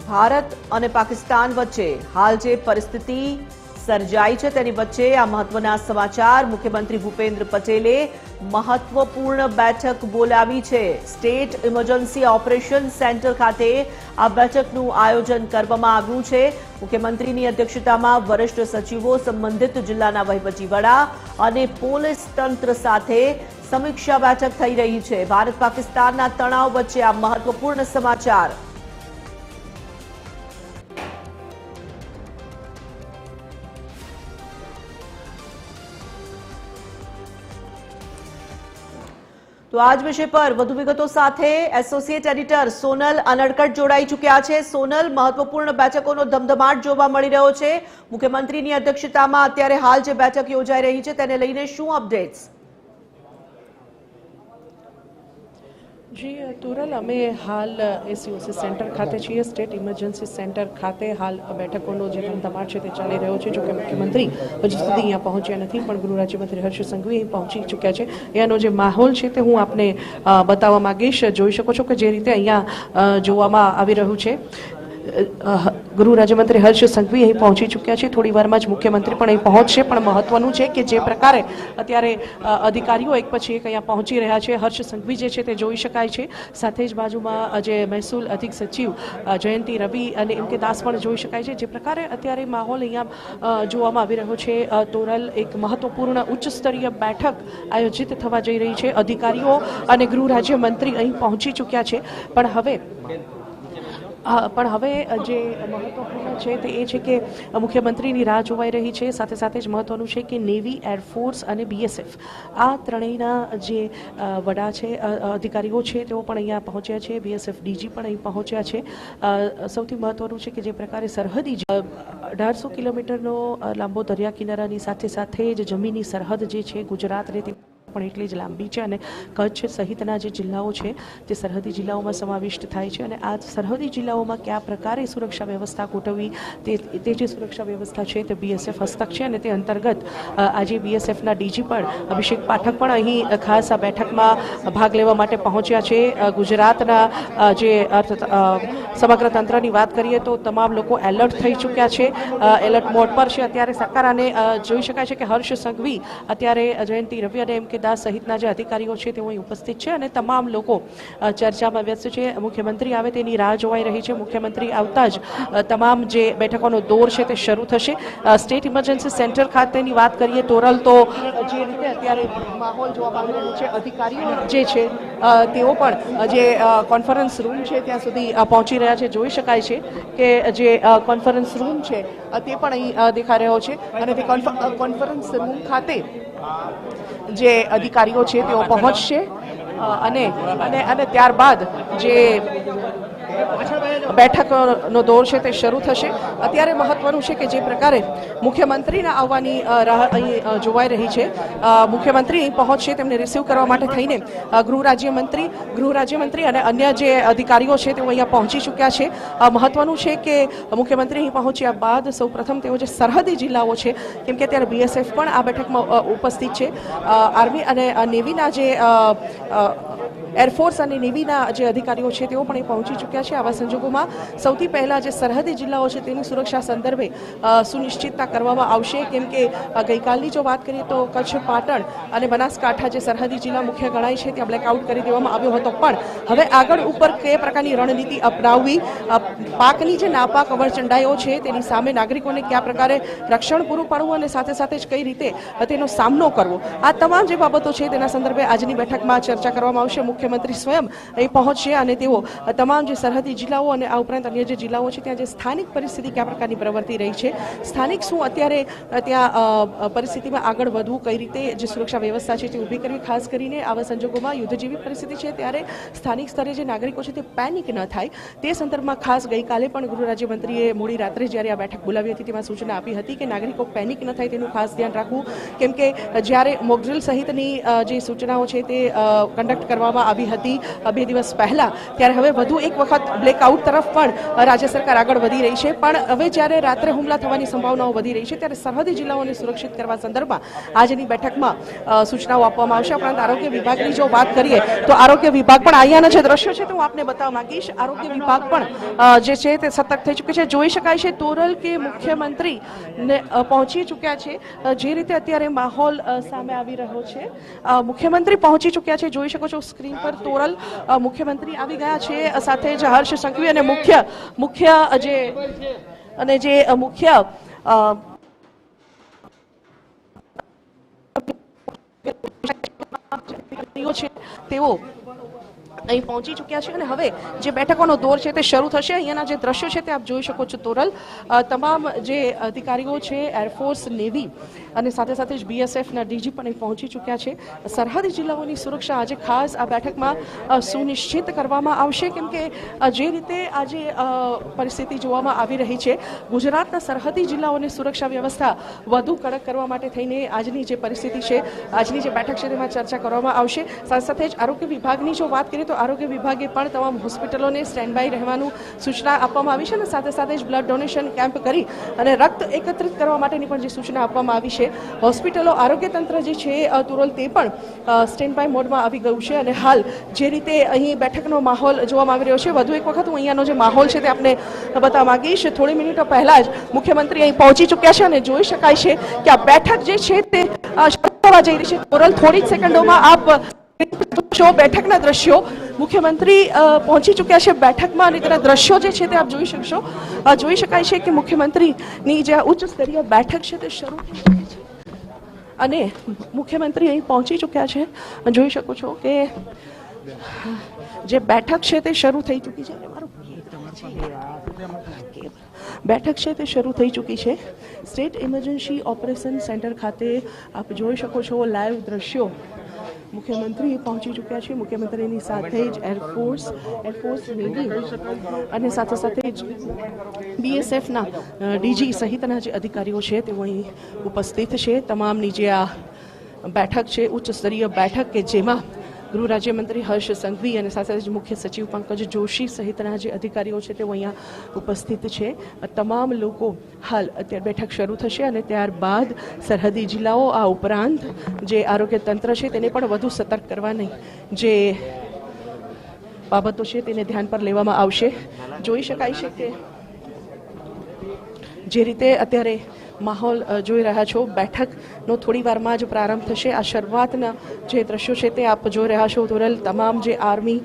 ભારત અને પાકિસ્તાન વચ્ચે હાલ જે પરિસ્થિતિ સર્જાઈ છે તેની વચ્ચે આ મહત્વના સમાચાર મુખ્યમંત્રી ભૂપેન્દ્ર પટેલે મહત્વપૂર્ણ બેઠક બોલાવી છે। સ્ટેટ ઇમરજન્સી ઓપરેશન સેન્ટર ખાતે આ બેઠકનું આયોજન કરવામાં આવ્યું છે। મુખ્યમંત્રીની અધ્યક્ષતામાં વરિષ્ઠ સચિવો, સંબંધિત જિલ્લાના વહીવટી વડા અને પોલીસ તંત્ર સાથે સમીક્ષા બેઠક થઈ રહી છે। ભારત પાકિસ્તાનના તણાવ વચ્ચે આ મહત્વપૂર્ણ સમાચાર। तो आज विषय पर વધુ વિગતો સાથે એસોસિએટ એડિટર સોનલ અનડકટ જોડાઈ ચૂક્યા છે। સોનલ, મહત્વપૂર્ણ બેઠકોનો ધમધમાટ જોવા મળી રહ્યો છે। મુખ્યમંત્રીની અધ્યક્ષતામાં અત્યારે હાલ જે બેઠક યોજાઈ રહી છે તેને લઈને શું અપડેટ્સ? जी तुरल अमे हाल एसयूसी सेंटर खाते छीए। स्टेट इमरजन्सी सेंटर खाते हाल बैठकों जो धमधमाट है चाली रो है। जो कि मुख्यमंत्री हजू सुधी अँ पहुंच्या नहीं, पण गृह राज्यमंत्री हर्ष संघवी अँ पहुंची चूक्या है। एनो जो माहौल है तो हूँ आपने बतावा मांगीश। जोई शको छो कि जे रीते अहींया जोवामां आवी रह्युं छे। गृह राज्यमंत्री हर्ष संघवी अहीं पहुंची चूक्या है। थोड़ी वार में मुख्यमंत्री पण अहीं पहुंचशे। पण महत्वनुं छे कि जे प्रकारे अत्यारे अधिकारीओ एक पछी एक अहींया पहुंची रह्या छे। हर्ष संघवी जे छे ते जोई शकाय छे। साथे ज बाजुमां जे महसूल अधिक सचिव जयंती रवि अने एम के दास पण जोई शकाय छे। जे प्रकारे अत्यारे माहोल अहींया जोवामां आवी रह्यो छे। तोरल एक महत्वपूर्ण उच्च स्तरीय बैठक आयोजित थवा जई रही छे। अधिकारीओ अने गृह राज्यमंत्री अहीं पहुंची चूक्या छे। पण हवे जे महत्वपूर्ण है तो ये कि मुख्यमंत्री राह जोवाई रही है। साथ साथ महत्वनुं है कि नेवी, एरफोर्स और बीएसएफ आ त्रणेयना जे वडा है अधिकारीओ है तो अहींया पहुंच्या है। बीएसएफ डीजी पण अहीं पहुंच्या है। सौथी महत्वनुं है कि जे प्रकारे सरहदी 1800 किलोमीटरनो लांबो दरिया किनारानी साथे साथे ज जमीनी सरहद जे छे गुजरात ने पण એટલી જ લાંબી છે અને કચ્છ સહિતના જે જિલ્લાઓ છે તે સરહદી જિલ્લાઓમાં સમાવિષ્ટ થાય છે અને આ સરહદી જિલ્લાઓમાં કયા પ્રકારે સુરક્ષા વ્યવસ્થા ગોઠવવી તે જે સુરક્ષા વ્યવસ્થા છે તે બીએસએફ હસ્તક છે અને તે અંતર્ગત આજે બીએસએફના ડીજી પણ અભિષેક પાઠક પણ અહીં ખાસ આ બેઠકમાં ભાગ લેવા માટે પહોંચ્યા છે। ગુજરાતના જે સમગ્ર તંત્રની વાત કરીએ તો તમામ લોકો એલર્ટ થઈ ચૂક્યા છે, એલર્ટ મોડ પર છે અત્યારે સરકાર। અને જોઈ શકાય છે કે હર્ષ સંઘવી અત્યારે જયંતિ રવિ અને એમ કે दास सहितना जे अधिकारीओ छे तेओ અહીં ઉપસ્થિત છે અને તમામ લોકો ચર્ચામાં વ્યસ્ત છે। મુખ્યમંત્રી આવે તેની રાહ જોવાઈ રહી છે। મુખ્યમંત્રી આવતા જ તમામ જે બેઠકોનો દોર છે તે શરૂ થશે। સ્ટેટ ઇમરજન્સી સેન્ટર ખાતેની વાત કરીએ તોરલ તો જે રીતે અત્યારે માહોલ જોવા મળી રહ્યો છે, અધિકારીઓ જે છે તેઓ પણ જે કોન્ફરન્સ રૂમ છે ત્યાં સુધી પહોંચી રહ્યા છે। જોઈ શકાય છે કે જે કોન્ફરન્સ રૂમ છે તે પણ અહીં દેખાઈ રહ્યો છે અને તે કોન્ફરન્સ રૂમ ખાતે જે અધિકારીઓ છે તેઓ પહોંચશે અને ત્યારબાદ જે બેઠકનો દોર છે તે શરૂ થશે। અત્યારે મહત્વનું છે કે જે પ્રકારે મુખ્યમંત્રીના આવવાની રાહ અહીં જોવાઈ રહી છે। મુખ્યમંત્રી અહીં પહોંચશે, તેમને રિસીવ કરવા માટે થઈને ગૃહ રાજ્યમંત્રી અને અન્ય જે અધિકારીઓ છે તેઓ અહીંયા પહોંચી ચૂક્યા છે। મહત્વનું છે કે મુખ્યમંત્રી અહીં પહોંચ્યા બાદ સૌપ્રથમ તેઓ જે સરહદી જિલ્લાઓ છે કેમ કે અત્યારે બીએસએફ પણ આ બેઠકમાં ઉપસ્થિત છે। આર્મી અને નેવીના જે एरफोर्स और नेवीना जे अधिकारीओ छे तेओ पण पहुंची चूक्या छे। आवा संजोगोमां सौथी पहला जे सरहदी जिल्लाओ छे तेनी सुरक्षा संदर्भे सुनिश्चितता करवामां आवशे। केम के गईकालनी जो बात करीए तो कच्छ, पाटण अने बनासकांठा जे सरहदी जिल्ला मुख्य गणाय छे त्यां ब्लेकआउट करी देवामां આવ્યો હતો। पण हवे આગળ ઉપર કઈ પ્રકારની રણનીતિ અપનાવવી, પાકની જે નાપાક અવરચંડાઈઓ છે તેની સામે નાગરિકોને કયા પ્રકારે રક્ષણ પૂરું પાડવું અને સાથે સાથે જ કઈ રીતે તેનો સામનો કરવો, આ તમામ જે બાબતો છે તેના સંદર્ભે આજની બેઠકમાં ચર્ચા કરવામાં આવશે। मुख्यमंत्री स्वयं અહીં પહોંચશે અને તેઓ તમામ જે સરહદી જિલ્લાઓ અને આ ઉપરાંત અન્ય જે જિલ્લાઓ છે ત્યાં જે સ્થાનિક પરિસ્થિતિ કયા પ્રકારની પ્રવર્તી રહી છે, સ્થાનિક શું અત્યારે ત્યાં પરિસ્થિતિમાં આગળ વધવું, કઈ રીતે જે સુરક્ષા વ્યવસ્થા છે તે ઊભી કરવી, ખાસ કરીને આવા સંજોગોમાં યુદ્ધ જેવી પરિસ્થિતિ છે ત્યારે સ્થાનિક સ્તરે જે નાગરિકો છે તે પેનિક ન થાય તે સંદર્ભમાં ખાસ ગઈકાલે પણ ગૃહ રાજ્યમંત્રીએ મોડી રાત્રે જ્યારે આ બેઠક બોલાવી હતી તેમાં સૂચના આપી હતી કે નાગરિકો પેનિક ન થાય તેનું ખાસ ધ્યાન રાખવું। કેમ કે જ્યારે મોકડ્રીલ સહિતની જે સૂચનાઓ છે તે કન્ડક્ટ કરવામાં આવી હતી 2 દિવસ પહેલા, ત્યારે હવે વધુ એક વખત બ્લેકઆઉટ તરફ પણ રાજ્ય સરકાર આગળ વધી રહી છે. પણ હવે જ્યારે રાત્રે હુમલા થવાની સંભાવનાઓ વધી રહી છે, ત્યારે સરહદી જિલ્લાઓને સુરક્ષિત કરવા સંદર્ભમાં આજની બેઠકમાં સૂચનાઓ આપવામાં આવશે. ઉપરાંત આરોગ્ય વિભાગની જો વાત કરીએ તો આરોગ્ય વિભાગ પણ અહીંયાના જે દ્રશ્યો છે તે હું આપને બતાવવા માંગીશ. આરોગ્ય વિભાગ પણ જે છે તે સતર્ક થઈ ચૂક્યું છે. જોઈ શકાય છે તોરલ કે મુખ્યમંત્રી પહોંચી ચૂક્યા છે. જે રીતે અત્યારે માહોલ સામે આવી રહ્યો છે, મુખ્યમંત્રી પહોંચી ચૂક્યા છે. જોઈ શકો છો સ્ક્રીન પર તોરલ મુખ્યમંત્રી આવી ગયા છે, સાથે જ હર્ષ સંઘવી અને મુખ્ય છે તેઓ અહીં પહોંચી ચૂક્યા છે. અને હવે જે બેઠકોનો દોર છે તે શરૂ થશે. અહીંયાના જે દ્રશ્યો છે તે આપ જોઈ શકો છો. તોરલ તમામ જે અધિકારીઓ છે, એરફોર્સ, નેવી અને સાથે સાથે જ BSFના DG પણ અહીં પહોંચી ચૂક્યા છે. સરહદી જિલ્લાઓની સુરક્ષા આજે ખાસ આ બેઠકમાં સુનિશ્ચિત કરવામાં આવશે, કેમ કે જે રીતે આજે પરિસ્થિતિ જોવામાં આવી રહી છે, ગુજરાતના સરહદી જિલ્લાઓની સુરક્ષા વ્યવસ્થા વધુ કડક કરવા માટે થઈને આજની જે પરિસ્થિતિ છે, આજની જે બેઠક છે તેમાં ચર્ચા કરવામાં આવશે. સાથે સાથે જ આરોગ્ય વિભાગની જો વાત કરીએ તો આરોગ્ય વિભાગે પણ તમામ હોસ્પિટલોને સ્ટેન્ડ બાય રહેવાનું સૂચના આપવામાં આવી છે. અને સાથે સાથે જ બ્લડ ડોનેશન કેમ્પ કરી અને રક્ત એકત્રિત કરવા માટેની પણ જે સૂચના આપવામાં આવી છે. હોસ્પિટલો, આરોગ્ય તંત્ર જે છે તુરલ તે પણ સ્ટેન્ડ બાય મોડમાં આવી ગયું છે. અને હાલ જે રીતે અહીં બેઠકનો માહોલ જોવામાં આવી રહ્યો છે, વધુ એક વખત હું અહીંયાનો જે માહોલ છે તે આપને બતાવવા માંગીશ. થોડી મિનિટો પહેલા જ મુખ્યમંત્રી અહીં પહોંચી ચૂક્યા છે અને જોઈ શકાય છે કે આ બેઠક જે છે તે શરૂ થવા જઈ રહી છે. તુરલ થોડી જ સેકન્ડોમાં આપ બેઠકના દ્રશ્યો, મુખ્યમંત્રી પહોંચી ચૂક્યા છે બેઠકમાં અને તેના દ્રશ્યો જે છે તે આપ જોઈ શકશો. જોઈ શકાય છે કે મુખ્યમંત્રીની જે ઉચ્ચ સ્તરીય બેઠક છે તે શરૂ થઈ ચૂકી છે અને મુખ્યમંત્રી અહીં પહોંચી ચૂક્યા છે. જોઈ શકો છો કે જે બેઠક છે તે શરૂ થઈ ચૂકી છે. બેઠક છે તે શરૂ થઈ ચૂકી છે. સ્ટેટ ઇમરજન્સી ઓપરેશન સેન્ટર ખાતે આપ જોઈ શકો છો લાઈવ દ્રશ્યો. મુખ્યમંત્રી પહોંચી ચૂક્યા છે. મુખ્યમંત્રીની સાથે જ એરફોર્સ, નેવી અને સાથે સાથે જ BSFના DG સહિતના જે અધિકારીઓ છે તેઓ અહીં ઉપસ્થિત છે. તમામની જે આ બેઠક છે, ઉચ્ચ સ્તરીય બેઠક કે જેમાં ગૃહ રાજ્યમંત્રી હર્ષ સંઘવી અને સાથે જ મુખ્ય સચિવ પંકજ જોશી સહિતના જે અધિકારીઓ છે તેઓ અહીંયા ઉપસ્થિત છે. તમામ લોકો હાલ અત્યારે બેઠક શરૂ થશે અને ત્યારબાદ સરહદી જિલ્લાઓ, આ ઉપરાંત જે આરોગ્ય તંત્ર છે તેને પણ વધુ સતર્ક કરવાની જે બાબતો છે તેને ધ્યાન પર લેવામાં આવશે. જોઈ શકાય છે કે જે રીતે અત્યારે માહોલ જોઈ રહ્યા છો, બેઠકનો થોડી વારમાં જ પ્રારંભ થશે. આ શરૂઆતના જે દ્રશ્યો છે તે આપ જોઈ રહ્યા છો. તુરલ તમામ જે આર્મી,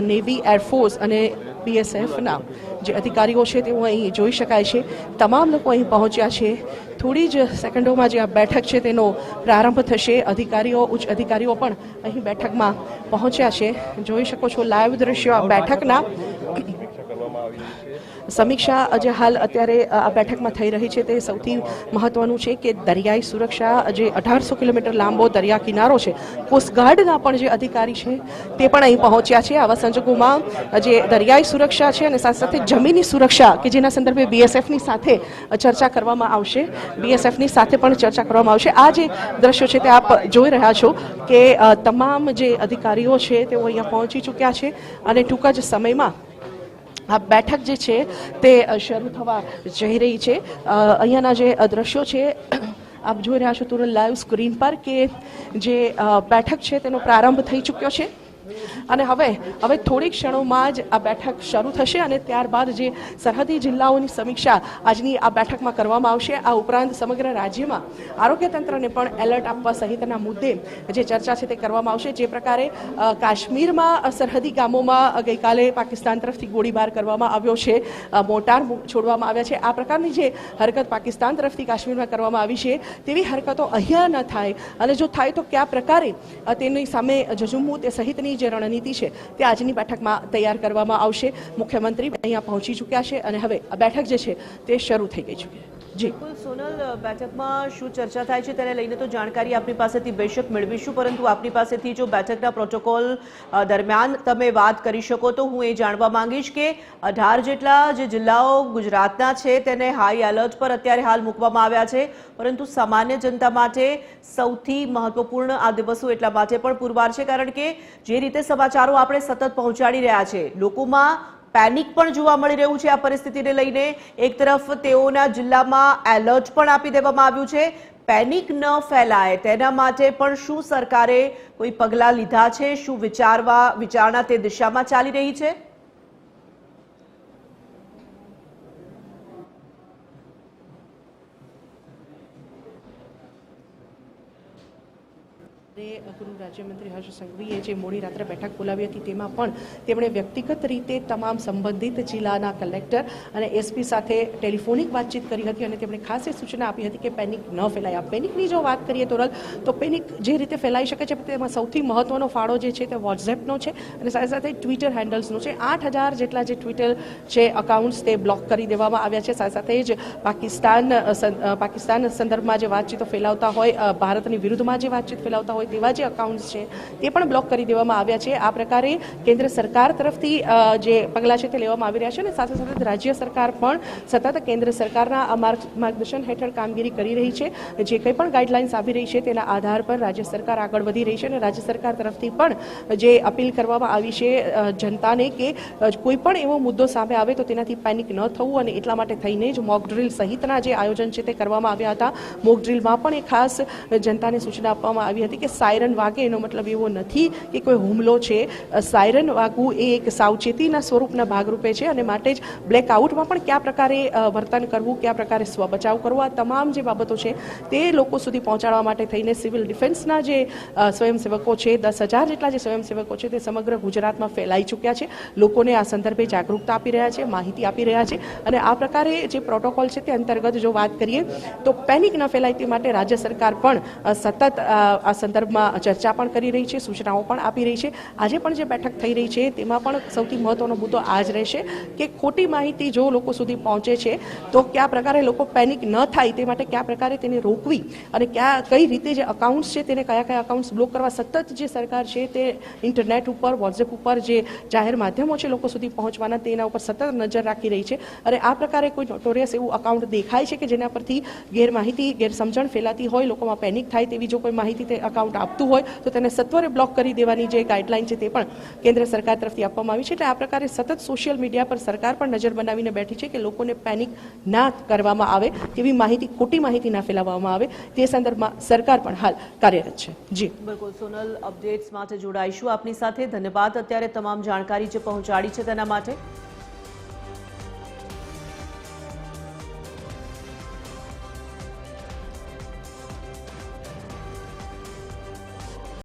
નેવી, એરફોર્સ અને BSFના જે અધિકારીઓ છે તેઓ અહીં જોઈ શકાય છે. તમામ લોકો અહીં પહોંચ્યા છે. થોડી જ સેકન્ડોમાં જે આ બેઠક છે તેનો પ્રારંભ થશે. અધિકારીઓ, ઉચ્ચ અધિકારીઓ પણ અહીં બેઠકમાં પહોંચ્યા છે. જોઈ શકો છો લાઈવ દ્રશ્યો આ બેઠકના. સમીક્ષા જે હાલ અત્યારે આ બેઠકમાં થઈ રહી છે તે સૌથી મહત્વનું છે કે દરિયાઈ સુરક્ષા, જે 1800 કિલોમીટર લાંબો દરિયા કિનારો છે, કોસ્ટગાર્ડના પણ જે અધિકારી છે તે પણ અહીં પહોંચ્યા છે. આવા સંજોગોમાં જે દરિયાઈ સુરક્ષા છે અને સાથે સાથે જમીની સુરક્ષા કે જેના સંદર્ભે BSFની સાથે ચર્ચા કરવામાં આવશે. BSFની સાથે પણ ચર્ચા કરવામાં આવશે. આ જે દ્રશ્યો છે તે આપ જોઈ રહ્યા છો કે તમામ જે અધિકારીઓ છે તેઓ અહીંયા પહોંચી ચૂક્યા છે અને ટૂંક જ સમયમાં આ બેઠક જે છે તે શરૂ થવા જઈ રહી છે. અહીંયાના જે દ્રશ્યો છે આપ જોઈ રહ્યા છો તુરંત લાઈવ સ્ક્રીન પર કે જે બેઠક છે તેનો પ્રારંભ થઈ ચૂક્યો છે અને હવે થોડી ક્ષણોમાં જ આ બેઠક શરૂ થશે અને ત્યારબાદ જે સરહદી જિલ્લાઓની સમીક્ષા આજની આ બેઠકમાં કરવામાં આવશે. આ ઉપરાંત સમગ્ર રાજ્યમાં આરોગ્ય તંત્રને પણ એલર્ટ આપવા સહિતના મુદ્દે જે ચર્ચા છે તે કરવામાં આવશે. જે પ્રકારે કાશ્મીરમાં સરહદી ગામોમાં ગઈકાલે પાકિસ્તાન તરફથી ગોળીબાર કરવામાં આવ્યો છે, મોર્ટાર છોડવામાં આવ્યા છે, આ પ્રકારની જે હરકત પાકિસ્તાન તરફથી કાશ્મીરમાં કરવામાં આવી છે તેવી હરકતો અહીંયા ન થાય અને જો થાય તો કયા પ્રકારે તેની સામે ઝઝુમવું તે સહિતની જે રણનીતિ છે તે આજની બેઠકમાં તૈયાર કરવામાં આવશે. મુખ્યમંત્રી અહીંયા પહોંચી ચૂક્યા છે અને હવે આ બેઠક જે છે તે શરૂ થઈ ગઈ છે. જી બિલકુલ સોનલ, બેઠકમાં શું ચર્ચા થાય છે તેને લઈને તો જાણકારી આપની પાસેથી બેશક મેળવીશું, પરંતુ આપની પાસેથી જો બેઠકના પ્રોટોકોલ દરમિયાન તમે વાત કરી શકો તો હું એ જાણવા માંગીશ કે 18 જેટલા જે જિલ્લાઓ ગુજરાતના છે તેને હાઈ એલર્ટ પર અત્યારે હાલ મૂકવામાં આવ્યા છે, પરંતુ સામાન્ય જનતા માટે સૌથી મહત્વપૂર્ણ આ દિવસો એટલા માટે પણ પુરવાર છે કારણ કે જે રીતે સમાચારો આપણે સતત પહોંચાડી રહ્યા છે, લોકોમાં પેનિક પણ જોવા મળી રહ્યું છે આ પરિસ્થિતિને લઈને. એક તરફ તેઓના જિલ્લામાં એલર્ટ પણ આપી દેવામાં આવ્યું છે. પેનિક ન ફેલાય તેના માટે પણ શું સરકારે કોઈ પગલાં લીધા છે? શું વિચારણા તે દિશામાં ચાલી રહી છે? ગૃહ રાજ્યમંત્રી હર્ષ સંઘવીએ જે મોડી રાત્રે બેઠક બોલાવી હતી તેમાં પણ તેમણે વ્યક્તિગત રીતે તમામ સંબંધિત જિલ્લાના કલેક્ટર અને એસપી સાથે ટેલિફોનિક વાતચીત કરી હતી અને તેમણે ખાસ એ સૂચના આપી હતી કે પેનિક ન ફેલાય. પેનિકની જો વાત કરીએ તો પેનિક જે રીતે ફેલાઈ શકે છે તેમાં સૌથી મહત્વનો ફાળો જે છે તે વોટ્સએપનો છે અને સાથે સાથે ટ્વિટર હેન્ડલ્સનો છે. 8000 જેટલા જે ટ્વિટર છે અકાઉન્ટ્સ તે બ્લોક કરી દેવામાં આવ્યા છે. સાથે સાથે જ પાકિસ્તાન સંદર્ભમાં જે વાતચીતો ફેલાવતા હોય, ભારતની વિરુદ્ધમાં જે વાતચીત ફેલાવતા હોય તેવા જે અકાઉન્ટ્સ છે તે પણ બ્લોક કરી દેવામાં આવ્યા છે. આ પ્રકારે કેન્દ્ર સરકાર તરફથી જે પગલાં છે તે લેવામાં આવી રહ્યા છે અને સાથે સાથે રાજ્ય સરકાર પણ સતત કેન્દ્ર સરકારના આ માર્ગદર્શન હેઠળ કામગીરી કરી રહી છે. જે કંઈ પણ ગાઈડલાઇન્સ આવી રહી છે તેના આધાર પર રાજ્ય સરકાર આગળ વધી રહી છે અને રાજ્ય સરકાર તરફથી પણ જે અપીલ કરવામાં આવી છે જનતાને કે કોઈ પણ એવો મુદ્દો સામે આવે તો તેનાથી પેનિક ન થવું અને એટલા માટે થઈને જ મોક ડ્રીલ સહિતના જે આયોજન છે તે કરવામાં આવ્યા હતા. મોક ડ્રીલમાં પણ એક ખાસ જનતાને સૂચના આપવામાં આવી હતી કે સાયરન વાગે એનો મતલબ એવો નથી કે કોઈ હુમલો છે. સાયરન વાગવું એ એક સાવચેતીના સ્વરૂપના ભાગરૂપે છે અને માટે જ બ્લેકઆઉટમાં પણ કયા પ્રકારે વર્તન કરવું, કયા પ્રકારે સ્વબચાવ કરવો, આ તમામ જે બાબતો છે તે લોકો સુધી પહોંચાડવા માટે થઈને સિવિલ ડિફેન્સના જે સ્વયંસેવકો છે, 10,000 જેટલા જે સ્વયંસેવકો છે તે સમગ્ર ગુજરાતમાં ફેલાઈ ચૂક્યા છે. લોકોને આ સંદર્ભે જાગૃતતા આપી રહ્યા છે, માહિતી આપી રહ્યા છે અને આ પ્રકારે જે પ્રોટોકોલ છે તે અંતર્ગત જો વાત કરીએ તો પેનિક ન ફેલાય તે માટે રાજ્ય સરકાર પણ સતત આ સંદર્ભમાં ચર્ચા પણ કરી રહી છે, સૂચનાઓ પણ આપી રહી છે. આજે પણ જે બેઠક થઈ રહી છે તેમાં પણ સૌથી મહત્વનો મુદ્દો આ જ રહેશે કે ખોટી માહિતી જો લોકો સુધી પહોંચે છે તો કયા પ્રકારે લોકો પેનિક ન થાય તે માટે કયા પ્રકારે તેને રોકવી અને કઈ રીતે જે અકાઉન્ટ્સ છે તેને કયા અકાઉન્ટ્સ બ્લોક કરવા. સતત જે સરકાર છે તે ઇન્ટરનેટ ઉપર, વોટ્સએપ ઉપર જે જાહેર માધ્યમો છે લોકો સુધી પહોંચવાના તેના ઉપર સતત નજર રાખી રહી છે અને આ પ્રકારે કોઈ નોટોરિયસ એવું અકાઉન્ટ દેખાય છે કે જેના પરથી ગેરમાહિતી, ગેરસમજણ ફેલાતી હોય, લોકોમાં પેનિક થાય તેવી જો કોઈ માહિતી તે અકાઉન્ટ આપતું હોય તો તેને સત્વરે બ્લોક કરી દેવાની જે ગાઈડલાઇન છે તે પણ કેન્દ્ર સરકાર તરફથી આપવામાં આવી છે. એટલે આ પ્રકારે સતત સોશિયલ મીડિયા પર સરકાર પણ નજર બનાવીને બેઠી છે કે લોકોને પેનિક ના કરવામાં આવે, તેવી માહિતી, ખોટી માહિતી ના ફેલાવવામાં આવે, તે સંદર્ભમાં સરકાર પણ હાલ કાર્યરત છે. જી બિલકુલ સોનલ, અપડેટ્સ માટે જોડાઈશું આપની સાથે. ધન્યવાદ અત્યારે તમામ જાણકારી જે પહોંચાડી છે તેના માટે.